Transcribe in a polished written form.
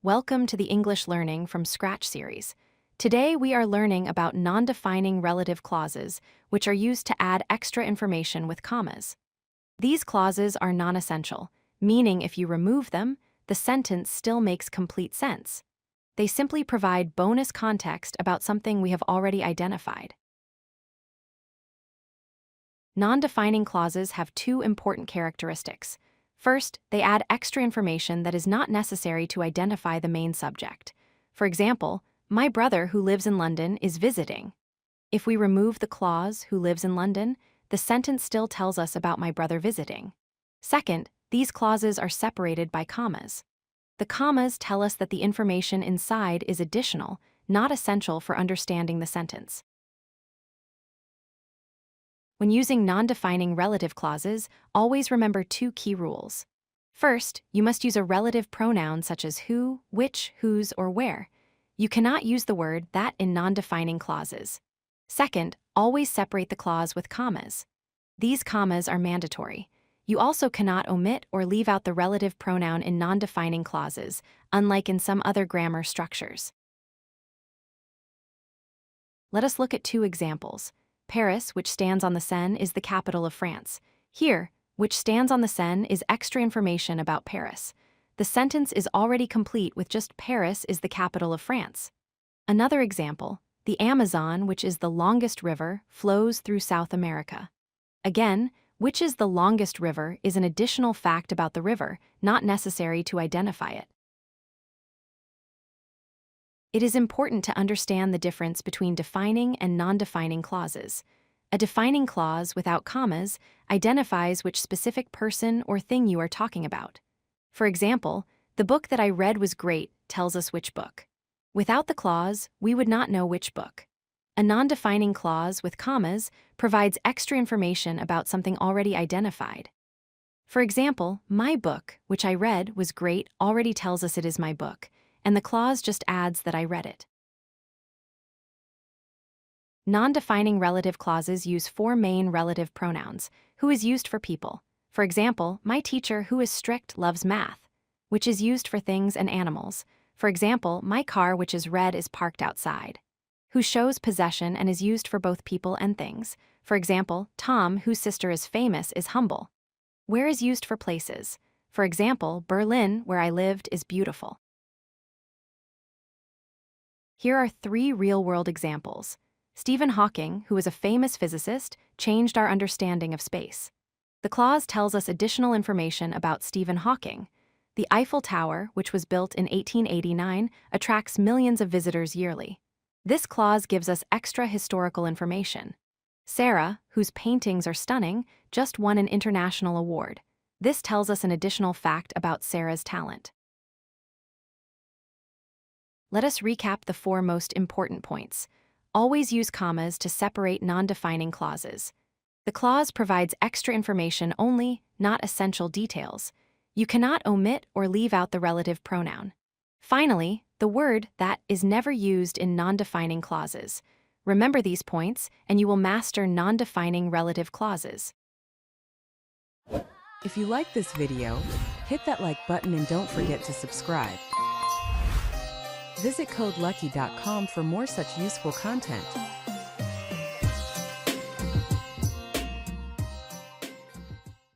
Welcome to the English Learning from Scratch series. Today we are learning about non-defining relative clauses, which are used to add extra information with commas. These clauses are non-essential, meaning if you remove them, the sentence still makes complete sense. They simply provide bonus context about something we have already identified. Non-defining clauses have two important characteristics. First, they add extra information that is not necessary to identify the main subject. For example, my brother who lives in London is visiting. If we remove the clause who lives in London, the sentence still tells us about my brother visiting. Second, these clauses are separated by commas. The commas tell us that the information inside is additional, not essential for understanding the sentence. When using non-defining relative clauses, always remember two key rules. First, you must use a relative pronoun such as who, which, whose, or where. You cannot use the word that in non-defining clauses. Second, always separate the clause with commas. These commas are mandatory. You also cannot omit or leave out the relative pronoun in non-defining clauses, unlike in some other grammar structures. Let us look at two examples. Paris, which stands on the Seine, is the capital of France. Here, which stands on the Seine is extra information about Paris. The sentence is already complete with just Paris is the capital of France. Another example, the Amazon, which is the longest river, flows through South America. Again, which is the longest river is an additional fact about the river, not necessary to identify it. It is important to understand the difference between defining and non-defining clauses. A defining clause without commas identifies which specific person or thing you are talking about. For example, the book that I read was great tells us which book. Without the clause, we would not know which book. A non-defining clause with commas provides extra information about something already identified. For example, my book, which I read was great, already tells us it is my book, and the clause just adds that I read it. Non-defining relative clauses use four main relative pronouns, who is used for people. For example, my teacher who is strict loves math, which is used for things and animals. For example, my car which is red is parked outside. Who shows possession and is used for both people and things. For example, Tom, whose sister is famous, is humble. Where is used for places. For example, Berlin, where I lived, is beautiful. Here are three real-world examples. Stephen Hawking, who is a famous physicist, changed our understanding of space. The clause tells us additional information about Stephen Hawking. The Eiffel Tower, which was built in 1889, attracts millions of visitors yearly. This clause gives us extra historical information. Sarah, whose paintings are stunning, just won an international award. This tells us an additional fact about Sarah's talent. Let us recap the four most important points. Always use commas to separate non-defining clauses. The clause provides extra information only, not essential details. You cannot omit or leave out the relative pronoun. Finally, the word that is never used in non-defining clauses. Remember these points, and you will master non-defining relative clauses. If you like this video, hit that like button and don't forget to subscribe. Visit codelucky.com for more such useful content.